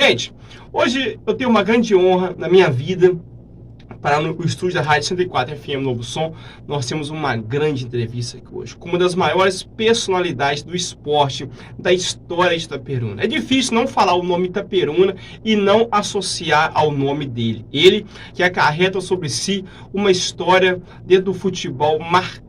Gente, hoje eu tenho uma grande honra na minha vida para no estúdio da Rádio 104 FM Novo Som. Nós temos uma grande entrevista aqui hoje com uma das maiores personalidades do esporte da história de Itaperuna. É difícil não falar o nome Itaperuna e não associar ao nome dele. Ele que acarreta sobre si uma história dentro do futebol marcada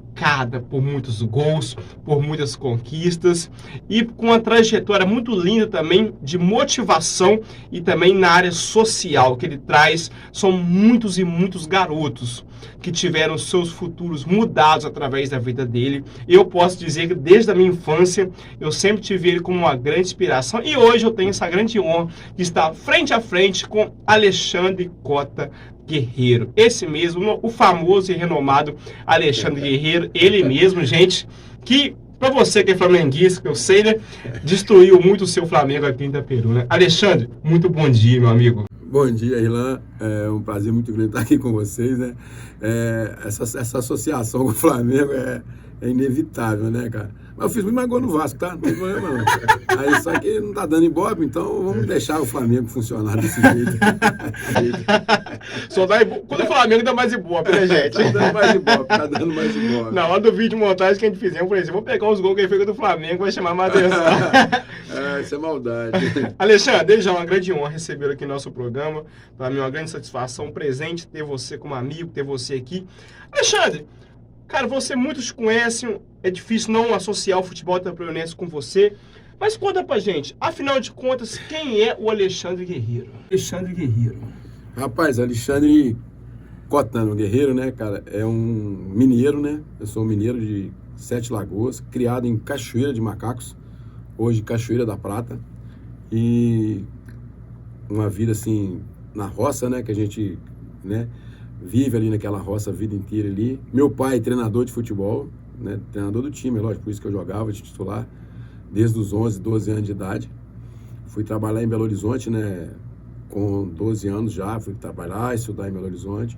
por muitos gols, por muitas conquistas e com uma trajetória muito linda também de motivação e também na área social que ele traz. São muitos e muitos garotos que tiveram seus futuros mudados através da vida dele. Eu posso dizer que desde a minha infância eu sempre tive ele como uma grande inspiração e hoje eu tenho essa grande honra de estar frente a frente com Alexandre Cota Guerreiro, esse mesmo, o famoso e renomado Alexandre Guerreiro, ele mesmo, gente, que para você que é flamenguista, que eu sei, né, destruiu muito o seu Flamengo aqui em Itaperuna. Alexandre, muito bom dia, meu amigo. Bom dia, Irlan. É um prazer muito grande estar aqui com vocês, né? Essa associação com o Flamengo é inevitável, né, cara? Mas eu fiz muito mais gol no Vasco, tá? Não tem problema, não. Aí, só que não tá dando ibope, então vamos deixar o Flamengo funcionar desse jeito. Só dá ibope. Quando o Flamengo dá mais ibope, né, gente? Tá dando mais ibope, tá dando mais ibope. Na hora do vídeo de montagem que a gente fizer, eu falei assim, vou pegar os gols que ele fez do Flamengo, vai chamar mais atenção. Isso é maldade. Alexandre, desde já é uma grande honra recebê-lo aqui no nosso programa. Para mim é uma grande satisfação, um presente ter você como amigo, ter você aqui. Alexandre, cara, muitos conhecem, é difícil não associar o futebol itaperunense com você, mas conta pra gente, afinal de contas, quem é o Alexandre Guerreiro? Alexandre Guerreiro. Rapaz, Alexandre Cotano Guerreiro, né, cara, é um mineiro, né? Eu sou um mineiro de Sete Lagoas, criado em Cachoeira de Macacos, hoje Cachoeira da Prata, e uma vida assim na roça, né, que a gente, né, vive ali naquela roça a vida inteira ali. Meu pai, treinador de futebol, né, treinador do time, é lógico, por isso que eu jogava de titular, desde os 11, 12 anos de idade. Fui trabalhar em Belo Horizonte, né, com 12 anos já, fui trabalhar, estudar em Belo Horizonte.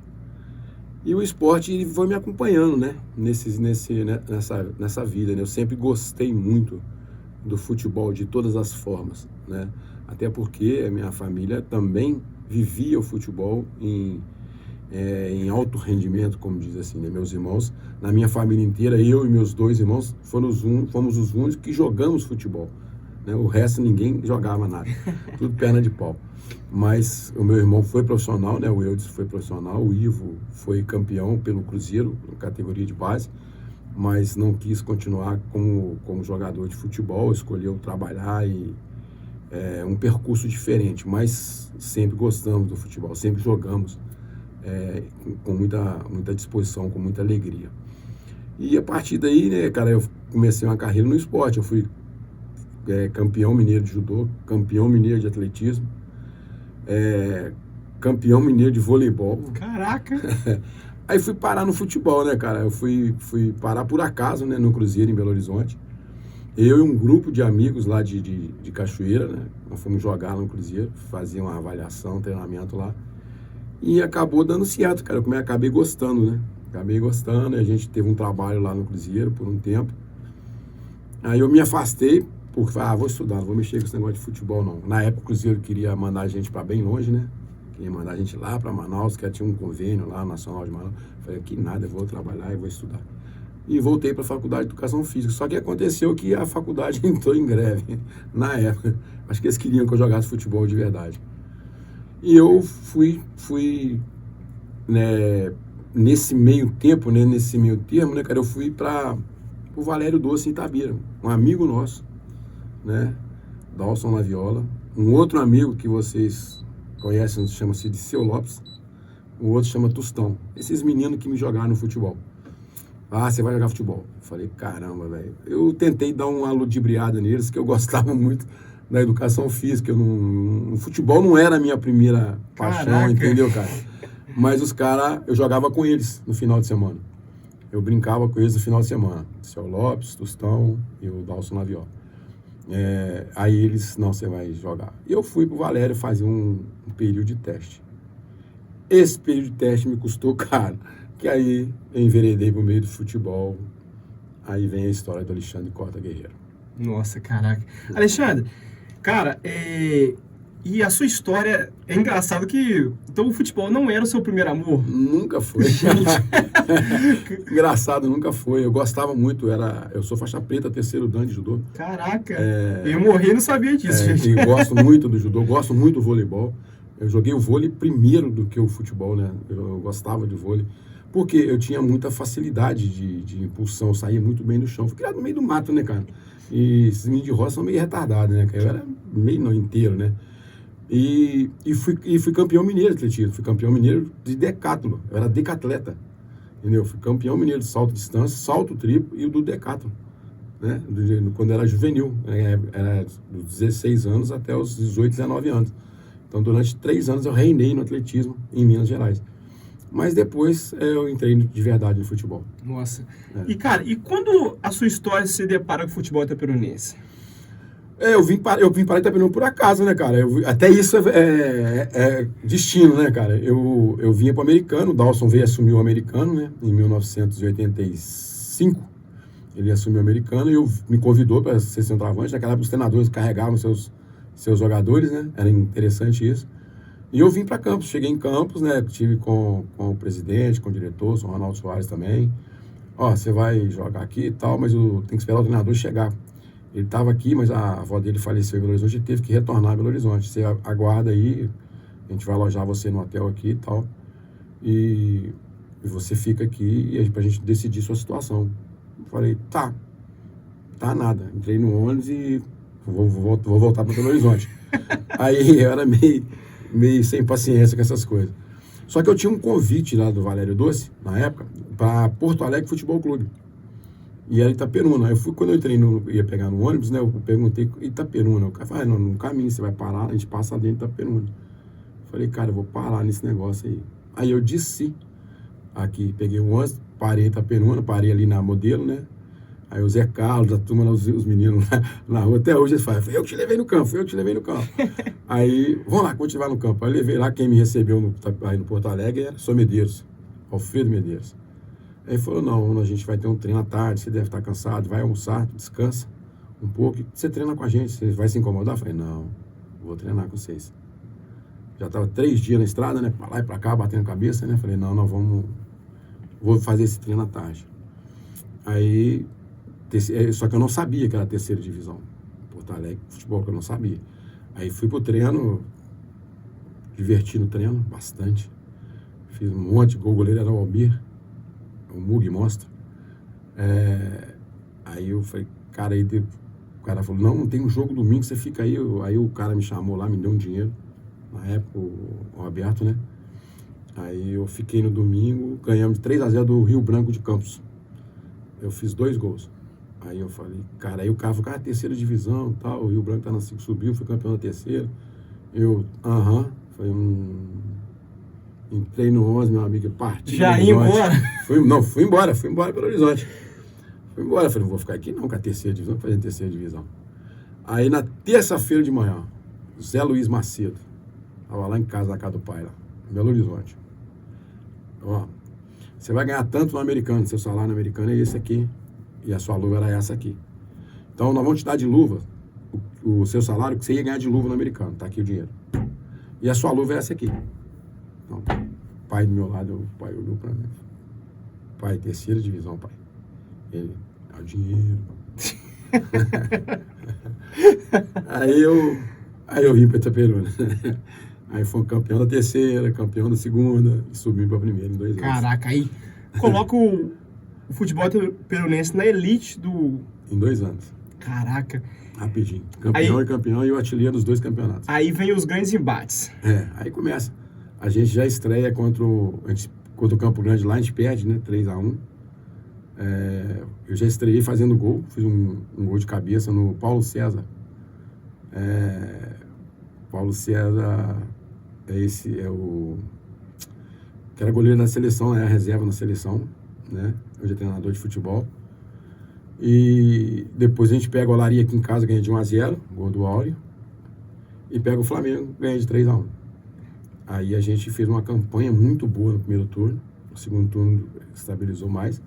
E o esporte ele foi me acompanhando, né, nessa vida, né. Eu sempre gostei muito do futebol de todas as formas, né, até porque a minha família também vivia o futebol em alto rendimento, como diz assim, né? Meus irmãos, na minha família inteira, eu e meus dois irmãos fomos os únicos que jogamos futebol, né? O resto ninguém jogava nada, tudo perna de pau. Mas o meu irmão foi profissional, né? O Eudes foi profissional, o Ivo foi campeão pelo Cruzeiro, categoria de base, mas não quis continuar como jogador de futebol, escolheu trabalhar e um percurso diferente, mas sempre gostamos do futebol, sempre jogamos com muita disposição, com muita alegria. E a partir daí, né, cara, eu comecei uma carreira no esporte. Eu fui campeão mineiro de judô, campeão mineiro de atletismo, campeão mineiro de voleibol. Caraca! Aí fui parar no futebol, né, cara? Eu fui parar por acaso, né, no Cruzeiro, em Belo Horizonte. Eu e um grupo de amigos lá de Cachoeira, né? Nós fomos jogar no Cruzeiro, fazer uma avaliação, treinamento lá. E acabou dando certo, cara. Eu acabei gostando, né? Acabei gostando, e a gente teve um trabalho lá no Cruzeiro por um tempo. Aí eu me afastei, porque vou estudar, não vou mexer com esse negócio de futebol, não. Na época o Cruzeiro queria mandar a gente para bem longe, né? Queria mandar a gente lá para Manaus, que tinha um convênio lá, Nacional de Manaus. Falei, que nada, eu vou trabalhar e vou estudar. E voltei para a Faculdade de Educação Física. Só que aconteceu que a faculdade entrou em greve na época. Acho que eles queriam que eu jogasse futebol de verdade. E eu fui né, nesse meio tempo, né, nesse meio termo, né, cara, eu fui para o Valério Doce em Itabira, um amigo nosso, né, Dalson Laviola, um outro amigo que vocês conhecem, chama-se Diceu Lopes, o outro chama Tostão. Esses meninos que me jogaram no futebol. Você vai jogar futebol? Eu falei, caramba, velho. Eu tentei dar uma ludibriada neles, que eu gostava muito da educação física. O futebol não era a minha primeira paixão, caraca, entendeu, cara? Mas os caras, eu jogava com eles no final de semana. Eu brincava com eles no final de semana. Diceu Lopes, Tostão e o Dalson Laviola. Aí eles, não, você vai jogar. E eu fui pro Valério fazer um período de teste. Esse período de teste me custou caro. Que aí eu enveredei pro meio do futebol. Aí vem a história do Alexandre Cota Guerreiro. Nossa, caraca. Alexandre, cara, E a sua história é engraçado que então o futebol não era o seu primeiro amor. Nunca foi. Engraçado, nunca foi. Eu gostava muito, eu sou faixa preta, terceiro dan de judô. Caraca, eu morri e não sabia disso, gente. E gosto muito do judô, gosto muito do voleibol. Eu joguei o vôlei primeiro do que o futebol, né? Eu gostava de vôlei. Porque eu tinha muita facilidade de impulsão, eu saía muito bem do chão. Fui criado no meio do mato, né, cara? E esses meninos de roça são meio retardados, né? Eu era meio não inteiro, né? E fui campeão mineiro de atletismo. Fui campeão mineiro de decátulo. Eu era decatleta. Entendeu? Fui campeão mineiro de salto de distância, salto triplo e o do decátulo. Né? Quando era juvenil. Era dos 16 anos até os 18, 19 anos. Então, durante 3 anos eu reinei no atletismo em Minas Gerais. Mas depois eu entrei de verdade no futebol. Nossa. E, cara, e quando a sua história se depara com o futebol itaperunense? Eu vim para Itaperuna por acaso, né, cara? Até isso é destino, né, cara? Eu vinha para o americano, o Dawson veio assumir o americano, né, em 1985. Ele assumiu o americano e me convidou para ser centroavante. Naquela época os treinadores carregavam seus jogadores, né? Era interessante isso. E eu vim para Campos, cheguei em Campos, né? Tive com o presidente, com o diretor, com o Ronaldo Soares também. Ó, você vai jogar aqui e tal, mas tem que esperar o treinador chegar. Ele estava aqui, mas a avó dele faleceu em Belo Horizonte e teve que retornar a Belo Horizonte. Você aguarda aí, a gente vai alojar você no hotel aqui e tal. E você fica aqui pra gente decidir sua situação. Eu falei, tá nada. Entrei no ônibus e vou voltar para Belo Horizonte. Aí eu era meio sem paciência com essas coisas. Só que eu tinha um convite lá do Valério Doce, na época, para Porto Alegre Futebol Clube. E era Itaperuna. Quando eu entrei, ia pegar no ônibus, né? Eu perguntei, Itaperuna. O cara falou, no caminho você vai parar, a gente passa dentro de Itaperuna. Eu falei, cara, eu vou parar nesse negócio aí. Aí eu desci aqui, peguei o ônibus, parei em Itaperuna, parei ali na Modelo, né? Aí o Zé Carlos, a turma, os meninos lá na rua, até hoje eles falam, eu que te levei no campo. Aí, vamos lá, vou te levar no campo. Aí eu levei lá, quem me recebeu aí no Porto Alegre era o Sr. Medeiros, Alfredo Medeiros. Aí ele falou, não, a gente vai ter um treino à tarde, você deve estar cansado, vai almoçar, descansa um pouco, e você treina com a gente, você vai se incomodar? Eu falei, não, vou treinar com vocês. Já estava 3 dias na estrada, né, pra lá e pra cá, batendo cabeça, né, eu falei, não, vou fazer esse treino à tarde. Aí, só que eu não sabia que era a 3ª divisão, Porto Alegre, futebol, que eu não sabia. Aí fui pro treino, diverti no treino, bastante, fiz um monte de gol, o goleiro era o Almir, o Mug Monstro. Aí eu falei, cara, o cara falou, não, tem um jogo domingo, você fica aí. Aí o cara me chamou lá, me deu um dinheiro, na época o Roberto, né? Aí eu fiquei no domingo, ganhamos de 3-0 do Rio Branco de Campos. Eu fiz 2 gols. Aí eu falei, cara, aí o cara falou, 3ª divisão e tal, o Rio Branco tá na 5, subiu, foi campeão da 3ª. Foi entrei no 11, meu amigo, parti. Já ia embora? Fui embora Belo Horizonte. Falei, não vou ficar aqui não, com a 3ª divisão, vou fazer a 3ª divisão. Aí na terça-feira de manhã, Zé Luiz Macedo, estava lá em casa, na casa do pai, lá, em Belo Horizonte. Ó, você vai ganhar tanto no americano, seu salário no americano é esse aqui, e a sua luva era essa aqui. Então nós vamos te dar de luva o seu salário que você ia ganhar de luva no americano, tá aqui o dinheiro. E a sua luva é essa aqui. Então, pai do meu lado, o pai olhou pra mim. Pai, 3ª divisão, pai. Ele, é o dinheiro. Aí eu vim pra Itaperuna. Aí fui campeão da 3ª, campeão da 2ª e subi pra 1ª em 2 anos. Caraca, aí coloca o futebol itaperunense na elite do... Em 2 anos. Caraca. Rapidinho. Campeão e o artilheiro dos 2 campeonatos. Aí vem os grandes embates. Aí começa. A gente já estreia contra o Campo Grande lá, a gente perde, né? 3-1. Eu já estreiei fazendo gol, fiz um gol de cabeça no Paulo César. Paulo César que era goleiro da seleção, era reserva na seleção, né? Hoje é treinador de futebol. E depois a gente pega o Olaria aqui em casa, ganha de 1-0, gol do Áureo. E pega o Flamengo, ganha de 3-1. Aí a gente fez uma campanha muito boa no primeiro turno. No segundo turno estabilizou mais.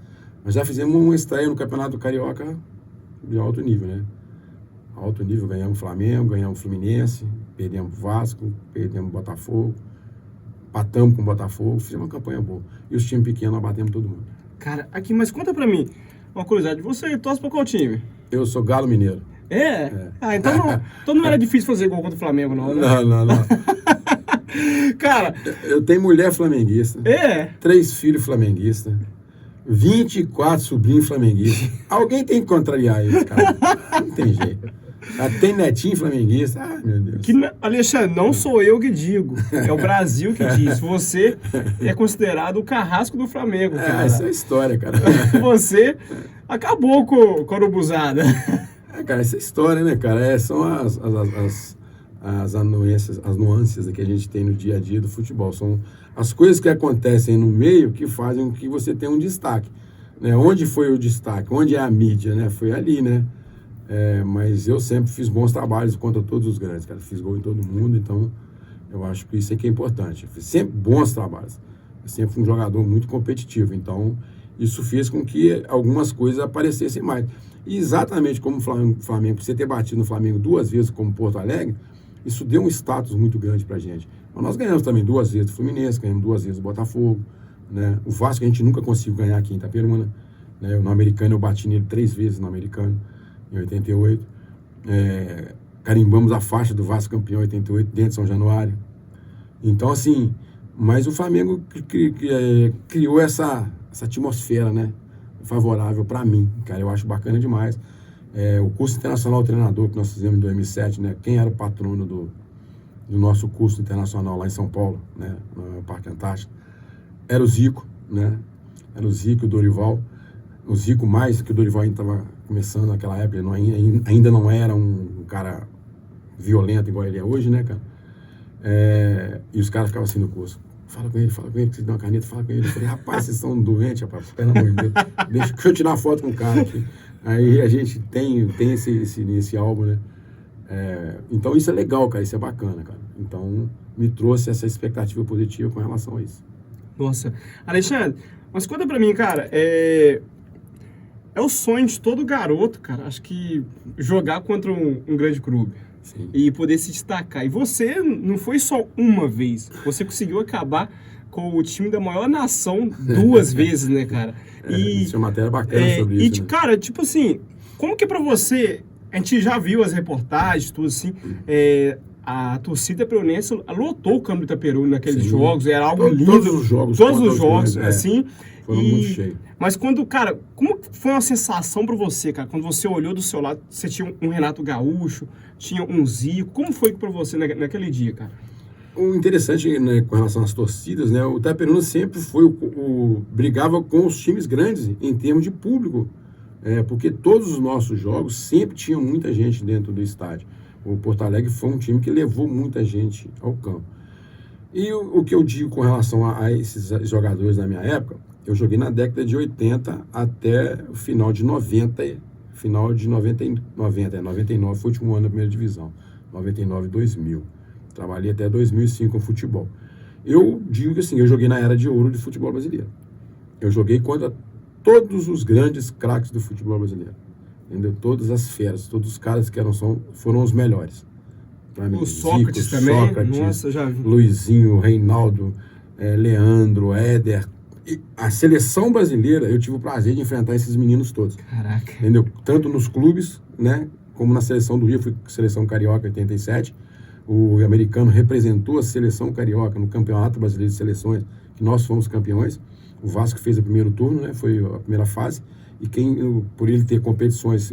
Mas já fizemos uma estreia no Campeonato Carioca de alto nível, né? alto nível, ganhamos o Flamengo, ganhamos o Fluminense, perdemos o Vasco, perdemos o Botafogo, empatamos com o Botafogo, fizemos uma campanha boa. E os times pequenos, nós batemos todo mundo. Cara, aqui, mas conta pra mim, uma curiosidade, você torce pra qual time? Eu sou Galo Mineiro. É? Ah, então não era difícil fazer gol contra o Flamengo, não, né? Não. Cara... Eu tenho mulher flamenguista. 3 filhos flamenguistas. 24 sobrinhos flamenguistas. Alguém tem que contrariar isso, cara. Não tem jeito. Tem netinho flamenguista. Ai, meu Deus. Alexandre, não sou eu que digo. É o Brasil que diz. Você é considerado o carrasco do Flamengo, cara. Essa é a história, cara. Você acabou com a urubuzada. Cara, essa é a história, né, cara? São as nuances que a gente tem no dia a dia do futebol. São as coisas que acontecem no meio que fazem com que você tenha um destaque. Né? Onde foi o destaque? Onde é a mídia? Né? Foi ali, né? Mas eu sempre fiz bons trabalhos contra todos os grandes, cara. Fiz gol em todo mundo, então eu acho que isso é que é importante. Eu fiz sempre bons trabalhos. Eu sempre fui um jogador muito competitivo, então isso fez com que algumas coisas aparecessem mais. E exatamente como o Flamengo, você ter batido no Flamengo 2 vezes como Porto Alegre, isso deu um status muito grande pra gente. Mas nós ganhamos também 2 vezes do Fluminense, ganhamos 2 vezes do Botafogo, né? O Vasco a gente nunca conseguiu ganhar aqui em Itaperuna, né? No Americano eu bati nele 3 vezes no Americano, em 88. Carimbamos a faixa do Vasco campeão em 88 dentro de São Januário. Então, assim, mas o Flamengo criou essa atmosfera, né? Favorável para mim, cara, eu acho bacana demais. O curso internacional treinador que nós fizemos em 2007, né? Quem era o patrono do nosso curso internacional lá em São Paulo, né? No Parque Antártico, era o Zico, né? Era o Zico e o Dorival. O Zico mais, que o Dorival ainda estava começando naquela época, ainda não era um cara violento igual ele é hoje, né, cara? E os caras ficavam assim no curso. Fala com ele, que você deu uma caneta, fala com ele. Eu falei, rapaz, vocês estão doentes, rapaz, pelo amor de Deus. Deixa eu tirar uma foto com o cara aqui. Aí a gente tem esse álbum, né? Então isso é legal, cara, isso é bacana, cara. Então me trouxe essa expectativa positiva com relação a isso. Nossa. Alexandre, mas conta pra mim, cara, é o sonho de todo garoto, cara, acho que jogar contra um grande clube. Sim. E poder se destacar. E você não foi só uma vez, você conseguiu acabar com o time da maior nação 2 vezes, né, cara? Isso é uma matéria bacana sobre isso, né? Cara, tipo assim, como que pra você, a gente já viu as reportagens, tudo assim, a torcida peronense lotou o campo do Itaperuna naqueles jogos, era algo lindo. Todos os jogos, assim. Foram muito cheios. Mas quando, cara, como foi uma sensação pra você, cara? Quando você olhou do seu lado, você tinha um Renato Gaúcho, tinha um Zico. Como foi pra você naquele dia, cara? O interessante, né, com relação às torcidas, né? O Itaperuna sempre foi brigava com os times grandes em termos de público. Porque todos os nossos jogos sempre tinham muita gente dentro do estádio. O Porto Alegre foi um time que levou muita gente ao campo. E o que eu digo com relação a esses jogadores da minha época, eu joguei na década de 80 até o final de 90. Final de 99 foi o último ano da primeira divisão. 99 e 2000. Trabalhei até 2005 com futebol. Eu digo que assim, eu joguei na era de ouro do futebol brasileiro. Eu joguei contra todos os grandes craques do futebol brasileiro. Entendeu? Todas as feras, todos os caras que foram os melhores. Pra mim, o Sócrates Zico, também? Sócrates, Nossa, já vi. Luizinho, Reinaldo, Leandro, Éder. E a seleção brasileira, eu tive o prazer de enfrentar esses meninos todos. Caraca. Entendeu? Tanto nos clubes, né? Como na seleção do Rio, fui seleção carioca 87. O americano representou a seleção carioca no Campeonato Brasileiro de Seleções, que nós fomos campeões. O Vasco fez o primeiro turno, né? Foi a primeira fase. E por ele ter competições